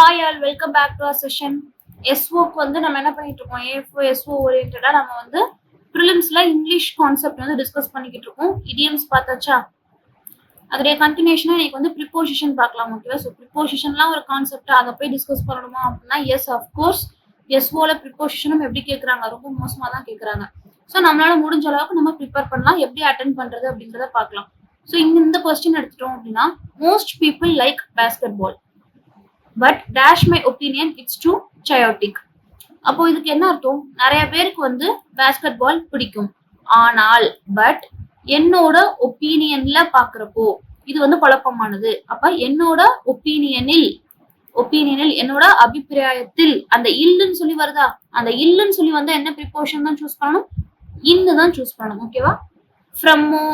Hi all, welcome back to our session. எஸ்ஓக்கு வந்து நம்ம என்ன பண்ணிட்டு இருக்கோம், ஏஎஃப்ஓ எஸ்ஓ ஓரியன்டா நம்ம வந்து ப்ரிலிம்ஸ்ல இங்கிலீஷ் கான்செப்ட் வந்து டிஸ்கஸ் பண்ணிக்கிட்டு இருக்கோம். இடியம்ஸ் பார்த்தாச்சா? அதோடைய கண்டினியூஷனா இன்னைக்கு வந்து ப்ரிப்போசிஷன் பார்க்கலாம். ஓகேவா? ஸோ ப்ரிப்போசிஷன்லாம் ஒரு கான்செப்ட், அதை போய் டிஸ்கஸ் பண்ணணுமா அப்படின்னா எஸ் அஃப்கோர்ஸ். எஸ்ஓல ப்ரிப்போசிஷனும் எப்படி கேட்குறாங்க, ரொம்ப மோசமாக தான் கேட்குறாங்க. ஸோ நம்மளால முடிஞ்ச அளவுக்கு நம்ம ப்ரிப்பேர் பண்ணலாம். எப்படி அட்டென்ட் பண்றது அப்படிங்கிறத பார்க்கலாம். ஸோ இந்த கொஸ்டின் எடுத்துட்டோம் அப்படின்னா, most people like basketball but dash my opinion it's too chaotic. அப்போ இதுக்கு என்ன அர்த்தம்? நிறைய பேருக்கு வந்து பேஸ்கெட் பால் பிடிக்கும், ஆனால் பட் என்னோட ஒப்பீனியன்ல பாக்குறப்போ இது வந்து குழப்பமானது. அப்ப என்னோட ஒப்பீனியனில் என்னோட அபிப்பிராயத்தில் அந்த இல்லுன்னு சொல்லி வருதா, அந்த இல்லுன்னு சொல்லி வந்தா என்ன ப்ரிப்போஷன் தான் சூஸ் பண்ணணும்? இன்னு தான் சூஸ் பண்ணணும். ஓகேவா? ஃப்ரம்மோ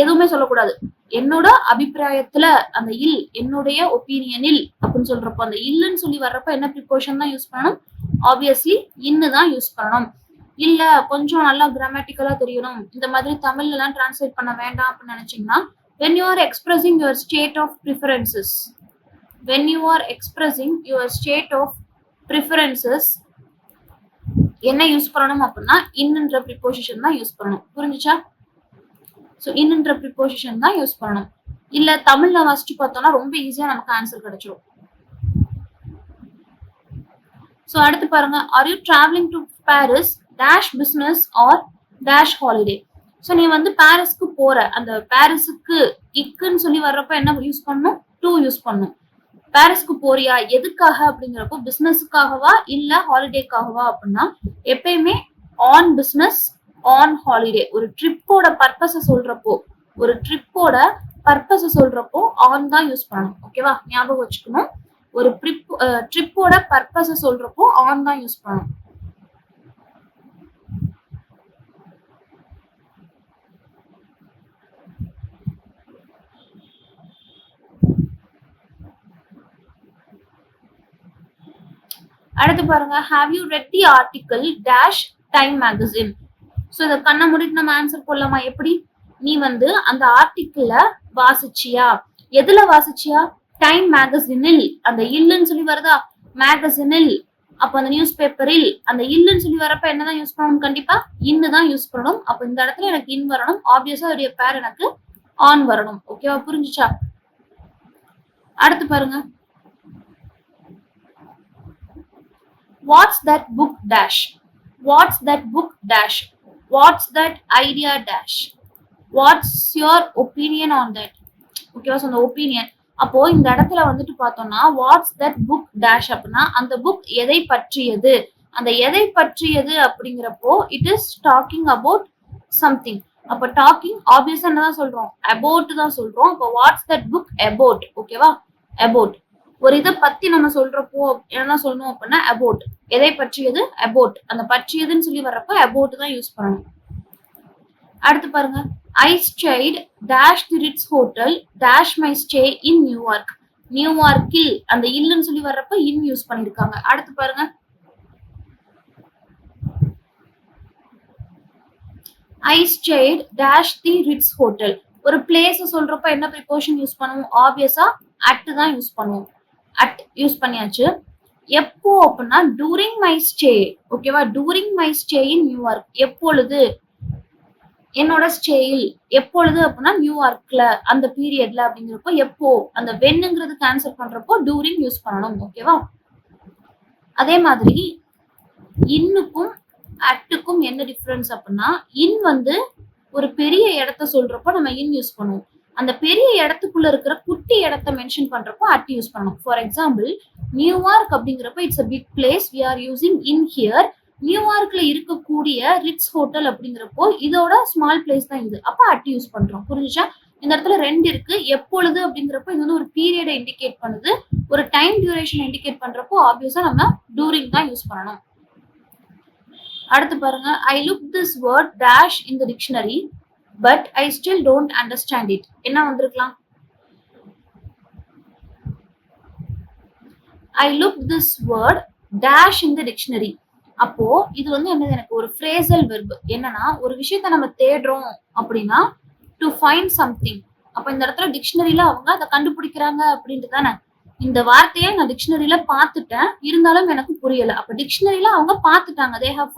எதுவுமே சொல்லக்கூடாது. என்னோட அபிப்பிராயத்துல அந்த இல், என்னுடைய ஒப்பீனியனில் அப்படின்னு சொல்றப்போ அந்த இல்லுன்னு சொல்லி வர்றப்ப என்ன ப்ரிப்போஷன் தான் யூஸ் பண்ணணும்? ஆப்வியஸ்லி இன்னு தான் யூஸ் பண்ணணும். இல்ல கொஞ்சம் நல்லா கிராமட்டிக்கலா தெரியணும், இந்த மாதிரி தமிழ்ல எல்லாம் டிரான்ஸ்லேட் பண்ண வேண்டாம் அப்படின்னு நினைச்சீங்கன்னா, when you are expressing your state of preferences, என்ன யூஸ் பண்ணணும் அப்படின்னா இன்னுன்ற ப்ரிப்போசிஷன் தான் யூஸ் பண்ணணும். புரிஞ்சுச்சா? ஸோ இன்னுன்ற ப்ரிப்போசிஷன் தான் யூஸ் பண்ணணும். இல்ல தமிழ்ல வாசிச்சு பார்த்தோம்னா ரொம்ப ஈஸியா நமக்கு ஆன்சர் கிடைச்சிடும். ஸோ அடுத்து பாருங்க, are you travelling to Paris dash business or dash holiday. So நீ வந்து பாரிஸ்க்கு போற, அந்த பாரிஸுக்கு இக்குன்னு சொல்லி வர்றப்ப என்ன யூஸ் பண்ணணும்? டூ யூஸ் பண்ணணும். பாரிஸ்க்கு போறியா எதுக்காக அப்படிங்கிறப்போ பிசினஸுக்காகவா இல்ல ஹாலிடேக்காகவா அப்படின்னா எப்பயுமே ஆன் பிசினஸ் ஆன் ஹாலிடே. ஒரு ட்ரிப்போட பர்பஸை சொல்றப்போ ஆன் தான் யூஸ் பண்ணணும். ஓகேவா? ஞாபகம் வச்சுக்கணும். ஒரு ட்ரிப்போட பர்பஸை சொல்றப்போ ஆன் தான் யூஸ் பண்ணணும். அடுத்து பாருங்க, have you red the article dash time magazine. So இதை கண்ணை மூடிட்டு நம்ம ஆன்சர் போடலாமா? எப்படி? நீ வந்து அந்த ஆர்டிக்கிள வாசிச்சியா? எதுல வாசிச்சியா? டைம் மேகசினில். அந்த இல்லுன்னு சொல்லி வருதா, மேகசினில். அப்ப அந்த நியூஸ் பேப்பரில் அந்த இல்லுன்னு சொல்லி வரப்ப என்னதான் யூஸ் பண்ணணும்? கண்டிப்பா இன்னு தான் யூஸ் பண்ணணும். அப்ப இந்த இடத்துல எனக்கு இன் வரணும். ஆப்வியஸா அதோடைய பேர் எனக்கு ஆன் வரணும். ஓகேவா? புரிஞ்சுச்சா? அடுத்து பாருங்க, what's that book dash, what's that book dash, what's that idea dash, what's your opinion on that. ஓகேவா? ஸோ அந்த ஒப்பீனியன். அப்போ இந்த இடத்துல வந்துட்டு பார்த்தோம்னா வாட்ஸ் தட் புக் டேஷ் அப்படின்னா அந்த புக் எதை பற்றியது. அந்த எதை பற்றியது அப்படிங்கிறப்போ it is talking about something. அப்போ டாக்கிங் ஆப்வியஸா என்னதான் சொல்றோம்? அபவுட் தான் சொல்றோம். அப்போ வாட்ஸ் தட் புக் அபவுட். ஓகேவா? அபவுட். ஒரு இதை பத்தி நம்ம சொல்றப்போ என்ன சொல்லணும் அப்படின்னா அபவுட். எதை பற்றியது? அபவுட். அந்த பற்றியதுன்னு சொல்லி வர்றப்ப அபவுட் தான் யூஸ் பண்ணணும். அடுத்து பாருங்க, I stayed dash the Ritz hotel dash my stay in New York. நியூயார்க்கில் அந்த இல்லுன்னு சொல்லி வர்றப்ப இன் யூஸ் பண்ணிருக்காங்க. அடுத்து பாருங்க, I stayed dash the Ritz hotel. ஒரு பிளேஸ் சொல்றப்ப என்ன ப்ரிப்போஷன் யூஸ் பண்ணுவோம்? ஆப்வியஸா அட் தான் யூஸ் பண்ணுவோம். அட் யூஸ் பண்ணியாச்சு. எப்போ அப்படின்னா டூரிங் மை ஸ்டே. ஓகேவா? Touring my stay in New York. எப்பொழுது? என்னோட ஸ்டேயில். எப்பொழுது அப்படின்னா நியூயார்க்ல அந்த பீரியட்ல அப்படிங்கிறப்போ எப்போ, அந்த வென்னுங்கிறது கேன்சல் பண்றப்போ டூரிங் யூஸ் பண்ணணும். ஓகேவா? அதே மாதிரி இன்னுக்கும் அட்டுக்கும் என்ன டிஃபரன்ஸ் அப்படின்னா, இன் வந்து ஒரு பெரிய இடத்த சொல்றப்போ நம்ம இன் யூஸ் பண்ணுவோம். அந்த பெரிய இடத்துக்குள்ள இருக்கிற குட்டி இடத்த மென்ஷன் பண்றப்போ அட் யூஸ் பண்ணணும். ஃபார் எக்ஸாம்பிள், நியூயார்க் அப்படிங்கிறப்ப it's a big place, we are using in here. நியூயார்க்ல இருக்கக்கூடிய ரிட்ஸ் ஹோட்டல் அப்படிங்கிறப்போ இதோட ஸ்மால் பிளேஸ் தான் இது. அப்ப அட் யூஸ் பண்றோம். புரிஞ்சுச்சா? இந்த இடத்துல ரெண்டு இருக்கு. எப்பொழுது அப்படிங்கிறப்ப இது வந்து ஒரு பீரியடை இண்டிகேட் பண்ணுது. ஒரு டைம் டியூரேஷன் இண்டிகேட் பண்றப்போ ஆப்வியஸா நம்ம டூரிங் தான் யூஸ் பண்ணணும். அடுத்து பாருங்க, I look this word dash in the dictionary but I still don't understand it. என்ன வந்திருக்கலாம்? I look this word dash in the dictionary. அப்போ இது வந்து என்னது? எனக்கு ஒரு ஃப்ரேசல் வெர்ப். என்னன்னா ஒரு விஷயத்த நம்ம தேடுறோம் அப்படின்னா டு ஃபைண்ட் சம்திங். அப்ப இந்த இடத்துல டிக்ஷனரியில அவங்க அதை கண்டுபிடிக்கிறாங்க அப்படின்ட்டு தானே. இந்த வார்த்தையை நான் டிக்ஷனரியில பார்த்துட்டேன், இருந்தாலும் எனக்கு புரியல. அப்ப டிக்ஷனரியில அவங்க பார்த்துட்டாங்க. They have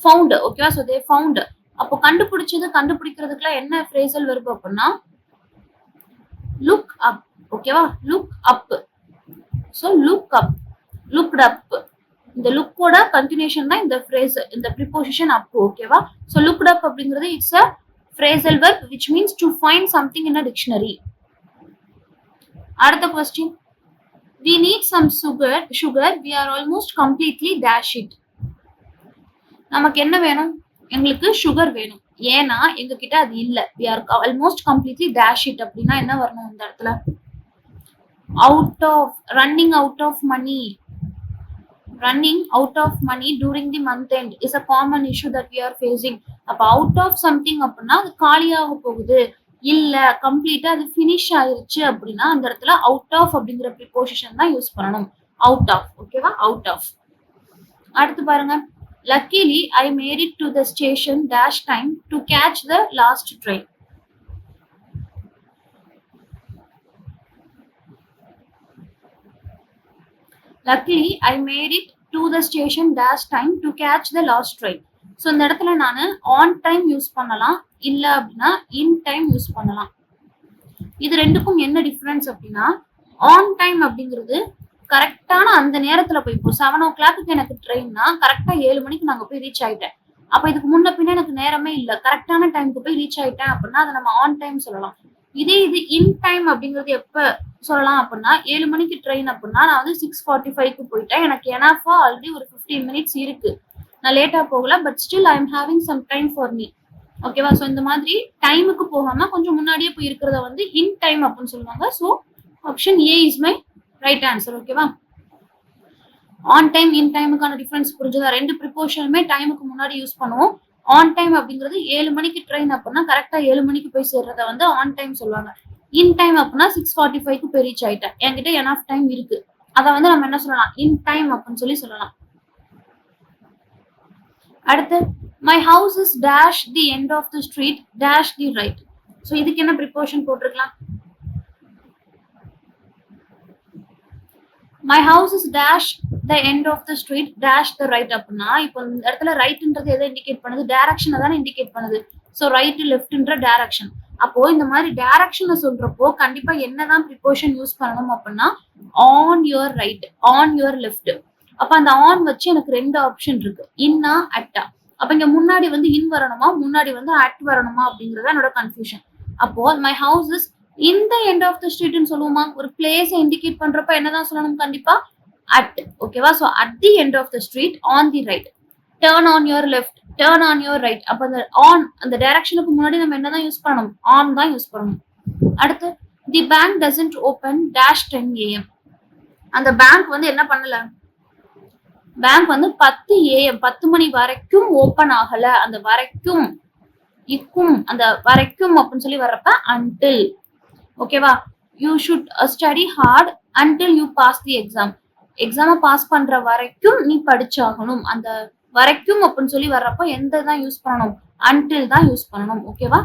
found. ஓகேவா? So they found. அப்போ கண்டுபிடிக்கிறதுக்குலாம் என்ன ஃப்ரேசல் வெர்ப் அப்படின்னா லுக் அப். ஓகேவா? Look up. So look up, looked up. இந்த லுக்கோட கண்டினியூஷன் தான் இந்த ஃப்ரேஸ், இந்த ப்ரிபோசிஷன் அப். ஓகேவா? சோ லுக்ட் அப் அப்படிங்கிறது it's a phrasal verb which means to find something in a dictionary. அடுத்த question. We need some sugar. We are almost completely dash it. நமக்கு என்ன வேணும்? எங்களுக்கு சுகர் வேணும். ஏன்னா எங்க கிட்ட அது இல்ல. We are almost completely dash it அப்படின்னா என்ன வரணும் இந்த இடத்துல? Running out of money. Running out of money during the month end is a common issue that we are facing. அப்ப அவுட் ஆஃப் சம்திங் அப்படின்னா அது காலியாக போகுது, இல்ல கம்ப்ளீட்டா அது பினிஷ் ஆயிருச்சு அப்படின்னா அந்த இடத்துல அவுட் ஆஃப் அப்படிங்கிற ப்ரிபோசிஷன் தான் யூஸ் பண்ணணும். Out of. ஓகேவா? Out of. அடுத்து பாருங்க. Luckily I made it to the station dash time to catch the last train. Luckily I made it to the station dash time to catch the last train. So இந்த இடத்துல நான் on time use பண்ணலாம், இல்ல அப்படின்னா in time use பண்ணலாம். இது ரெண்டுக்கும் என்ன டிஃபரன்ஸ் அப்படின்னா ஆன் டைம் அப்படிங்கிறது கரெக்டான அந்த நேரத்துல போய், இப்போ 7 o'clock எனக்கு ட்ரெயின்னா கரெக்டா 7 மணிக்கு நாங்க போய் ரீச் ஆயிட்டேன். அப்ப இதுக்கு முன்ன பின்ன எனக்கு நேரமே இல்ல, கரெக்டான டைமுக்கு போய் ரீச் ஆயிட்டேன் அப்படின்னா அதை நம்ம ஆன் டைம் சொல்லலாம். இதே இது இன் டைம் அப்படிங்கிறது எப்ப சொல்லலாம் அப்படின்னா 7 மணிக்கு ட்ரெயின் அப்படின்னா நான் வந்து 6:45க்கு போயிட்டேன், எனக்கு எனஃபா ஆல்ரெடி ஒரு 15 minutes இருக்கு, நான் லேட்டா போகல, but still I am having some time for me. ஓகேவா? ஸோ இந்த மாதிரி டைமுக்கு போகாம கொஞ்சம் முன்னாடியே போய் இருக்கிறத வந்து இன் டைம் அப்படின்னு சொல்லுவாங்க. So option A is my right answer. ஓகேவா? ஆன் டைம் இன் டைமுக்கான டிஃபரன்ஸ் புரிஞ்சுதா? ரெண்டு ப்ரிப்போஷனுமே டைமுக்கு முன்னாடி யூஸ் பண்ணுவோம். ஆன் டைம் அப்படிங்கிறது 7 மணிக்கு ட்ரெயின் அப்படின்னா கரெக்டா 7 மணிக்கு போய் சேர்றத வந்து ஆன் டைம் சொல்லுவாங்க. இன் டைம் அப்படின்னா 6:45க்கு போய் ரீச் ஆயிட்டேன், என்கிட்ட எனஃப் டைம் இருக்கு, அதை வந்து நம்ம என்ன சொல்லலாம்? இன் டைம் அப்படின்னு சொல்லலாம். அடுத்து my house is dash the end of the street dash the right. So இதுக்கு என்ன ப்ரிப்போஷன் போட்டிருக்கலாம்? My house is dash the end of the street dash the right அப்படின்னா இப்போ இந்த இடத்துல ரைட்ன்றது எதை இண்டிகேட் பண்ணுது? டைரக்ஷனை தானே இண்டிகேட் பண்ணுது. ஸோ ரைட் லெஃப்ட்ன்ற டைரக்ஷன். அப்போ இந்த மாதிரி டைரக்ஷனை சொல்றப்போ கண்டிப்பா என்னதான் ப்ரிப்போஷன் யூஸ் பண்ணணும் அப்படின்னா on your right, on your left. அப்ப அந்த ஆன் வச்சு எனக்கு ரெண்டு ஆப்ஷன் இருக்கு, இன்னா அட்டா. அப்ப இங்க முன்னாடி வந்து இன் வரணுமா, முன்னாடி வந்து அட் வரணுமா அப்படிங்கறது என்னோட கன்ஃபியூஷன். அப்போ my house is in the end of the ஸ்ட்ரீட்னு சொல்லுவோமா? ஒரு பிளேஸை இண்டிகேட் பண்றப்ப என்னதான் சொல்லணும்? கண்டிப்பா அட். ஓகேவா? So at the end of the street on the right, turn on your left, turn on your right. அப்ப அந்த ஆன் அந்த டைரக்ஷனுக்கு முன்னாடி நம்ம என்னதான் யூஸ் பண்ணணும்? ஆன் தான் யூஸ் பண்ணணும். அடுத்து தி bank doesn't open dash 10 AM. அந்த பேங்க் வந்து என்ன பண்ணல? பேங்க் வந்து 10 AM 10 மணி வரைக்கும் ஓபன் ஆகல. அந்த வரைக்கும் இக்கும் அந்த வரைக்கும் அப்படின்னு சொல்லி வர்றப்ப அன்டில். ஓகேவா? You should study hard until you pass the exam. எக்ஸாம பாஸ் பண்ற வரைக்கும் நீ படிச்சாகணும். அந்த வரைக்கும் அப்படின்னு சொல்லி வர்றப்போ எந்த தான் யூஸ் பண்ணணும்? அன்டில் தான் யூஸ் பண்ணணும். ஓகேவா?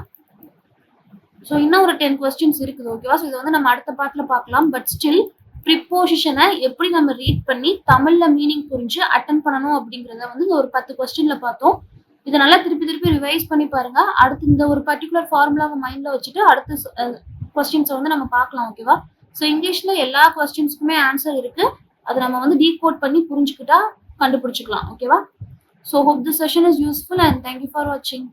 ஸோ இன்னும் ஒரு 10 questions இருக்குது. ஓகேவா? ஸோ இதை வந்து நம்ம அடுத்த பார்ட்ல பார்க்கலாம். பட் ஸ்டில் ப்ரிப்போசிஷனை எப்படி நம்ம ரீட் பண்ணி தமிழ்ல மீனிங் புரிஞ்சு அட்டன் பண்ணணும் அப்படிங்கிறத வந்து இந்த ஒரு 10 questionல பார்த்தோம். இதை நல்லா திருப்பி ரிவைஸ் பண்ணி பாருங்க. அடுத்து இந்த ஒரு பர்டிகுலர் ஃபார்முலாவை மைண்ட்ல வச்சுட்டு அடுத்த கொஸ்டின்ஸை வந்து நம்ம பார்க்கலாம். ஓகேவா? ஸோ இங்கிலீஷ்ல எல்லா கொஸ்டின்ஸ்க்குமே ஆன்சர் இருக்கு, அதை நம்ம வந்து டீகோட் பண்ணி புரிஞ்சுக்கிட்டா கண்டுபிடிச்சிக்கலாம். ஓகேவா? So hope this session is useful and thank you for வாட்சிங்.